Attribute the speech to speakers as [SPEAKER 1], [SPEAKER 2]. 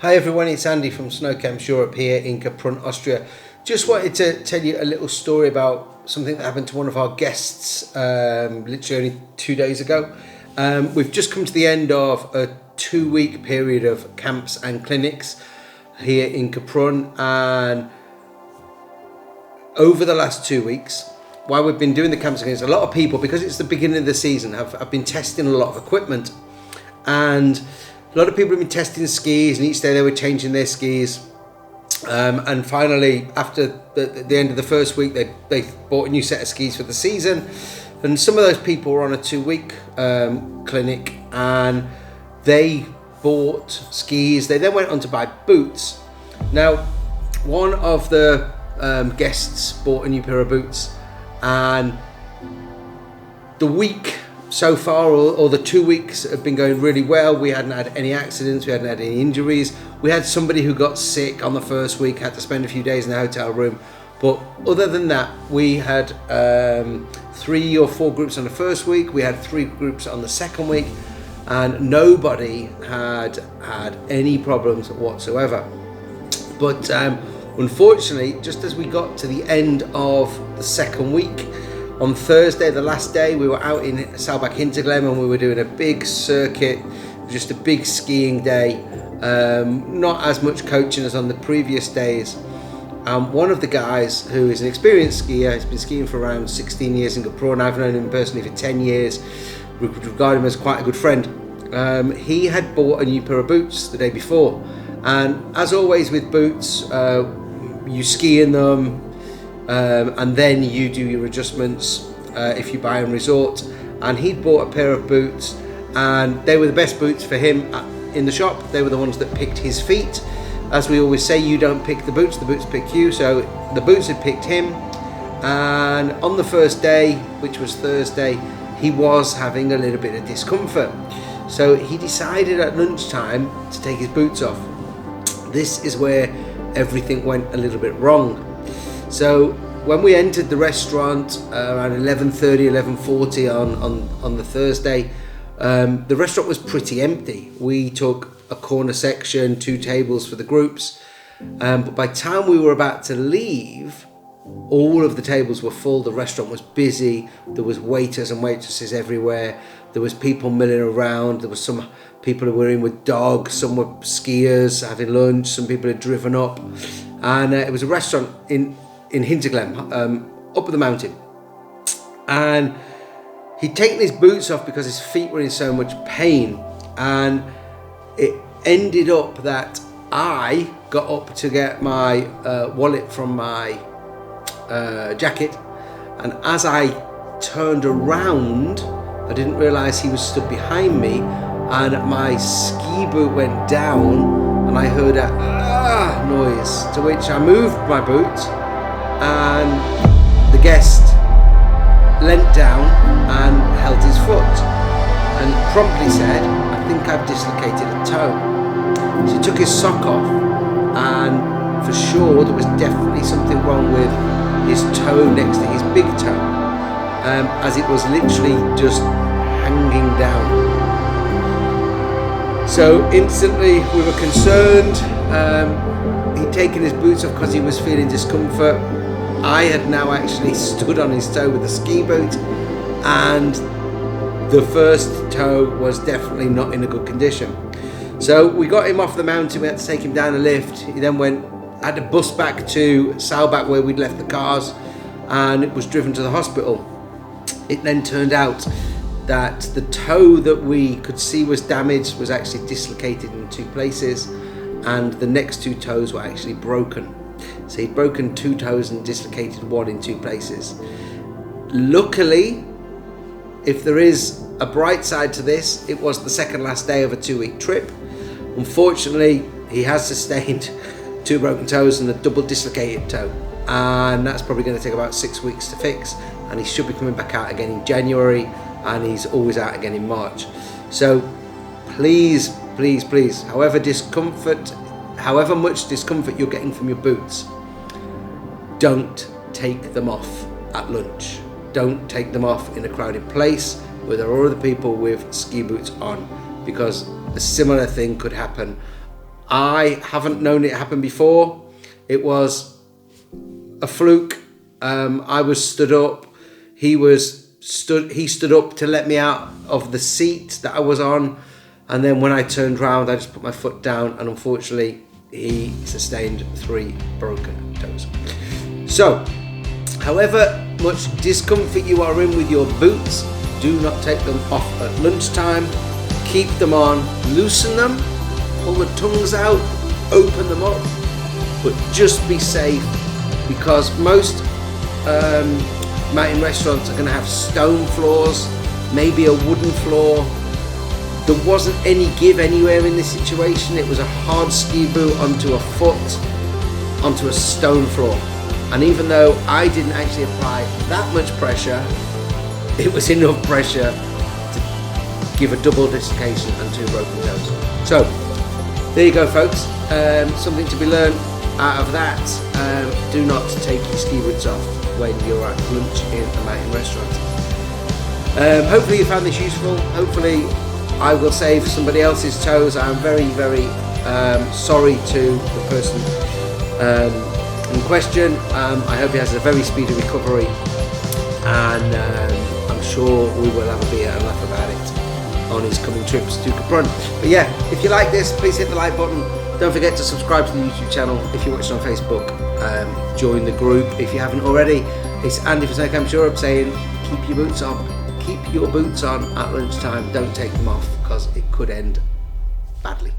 [SPEAKER 1] Hi everyone, it's Andy from Snow Camps Europe here in Brocken, Austria. Just wanted to tell you a little story about something that happened to one of our guests literally only 2 days ago. We've just come to the end of a 2-week period of camps and clinics here in Brocken, and over the last 2 weeks, while we've been doing the camps and clinics, a lot of people, because it's the beginning of the season, have been testing a lot of equipment, and a lot of people have been testing skis, and each day they were changing their skis. And finally, after the end of the first week, they bought a new set of skis for the season. And some of those people were on a 2-week clinic, and they bought skis. They then went on to buy boots. Now, one of the guests bought a new pair of boots, and the week so far, or the 2 weeks, have been going really well. We hadn't had any accidents, we hadn't had any injuries. We had somebody who got sick on the first week, had to spend a few days in the hotel room. But other than that, we had 3 or 4 groups on the first week, we had 3 groups on the second week, and nobody had any problems whatsoever. But unfortunately, just as we got to the end of the second week, on Thursday, the last day, we were out in Saalbach and we were doing a big circuit, just a big skiing day. Not as much coaching as on the previous days. One of the guys, who is an experienced skier, has been skiing for around 16 years in Brocken. I've known him personally for 10 years, regard him as quite a good friend. He had bought a new pair of boots the day before. And as always with boots, you ski in them, and then you do your adjustments if you buy on resort. And he'd bought a pair of boots, and they were the best boots for him in the shop. They were the ones that picked his feet. As we always say, you don't pick the boots pick you. So the boots had picked him, and on the first day, which was Thursday, he was having a little bit of discomfort. So he decided at lunchtime to take his boots off. This is where everything went a little bit wrong. So when we entered the restaurant around 11:30, 11:40 on the Thursday, the restaurant was pretty empty. We took a corner section, 2 tables for the groups, but by the time we were about to leave, all of the tables were full. The restaurant was busy. There was waiters and waitresses everywhere. There was people milling around. There was some people who were in with dogs. Some were skiers having lunch. Some people had driven up, and it was a restaurant in Hinterglemm, up the mountain. And he'd taken his boots off because his feet were in so much pain, and it ended up that I got up to get my wallet from my jacket, and as I turned around, I didn't realise he was stood behind me, and my ski boot went down, and I heard a noise, to which I moved my boot, and the guest leant down and held his foot and promptly said, "I think I've dislocated a toe." So he took his sock off, and for sure there was definitely something wrong with his toe next to his big toe, as it was literally just hanging down. So instantly we were concerned. He'd taken his boots off because he was feeling discomfort. I had now actually stood on his toe with the ski boot, and the first toe was definitely not in a good condition. So we got him off the mountain. We had to take him down a lift. He then had a bus back to Saalbach where we'd left the cars, and it was driven to the hospital. It then turned out that the toe that we could see was damaged was actually dislocated in 2 places, and the next 2 toes were actually broken. So he'd broken 2 toes and dislocated 1 in 2 places. Luckily, if there is a bright side to this, it was the second last day of a 2-week trip. Unfortunately, he has sustained 2 broken toes and a double dislocated toe, and that's probably going to take about 6 weeks to fix, and he should be coming back out again in January, and he's always out again in March. So please, however much discomfort you're getting from your boots, don't take them off at lunch. Don't take them off in a crowded place where there are other people with ski boots on, because a similar thing could happen I haven't known it happen before. It was a fluke. I was stood up. He stood up to let me out of the seat that I was on, and then when I turned round, I just put my foot down, and unfortunately, he sustained 3 broken toes. So, however much discomfort you are in with your boots, do not take them off at lunchtime. Keep them on, loosen them, pull the tongues out, open them up, but just be safe, because most mountain restaurants are going to have stone floors, maybe a wooden floor. There wasn't any give anywhere in this situation. It was a hard ski boot onto a foot, onto a stone floor. And even though I didn't actually apply that much pressure, it was enough pressure to give a double dislocation and 2 broken toes. So, there you go, folks. Something to be learned out of that. Do not take your ski boots off when you're at lunch in a mountain restaurant. Hopefully you found this useful. Hopefully I will save somebody else's toes. I'm very, very sorry to the person in question. I hope he has a very speedy recovery, and I'm sure we will have a beer and laugh about it on his coming trips to Capron. But yeah, if you like this, please hit the like button. Don't forget to subscribe to the YouTube channel. If you're watching on Facebook, join the group if you haven't already. It's Andy from Snowcamps Europe saying, keep your boots on. Keep your boots on at lunchtime. Don't take them off, because it could end badly.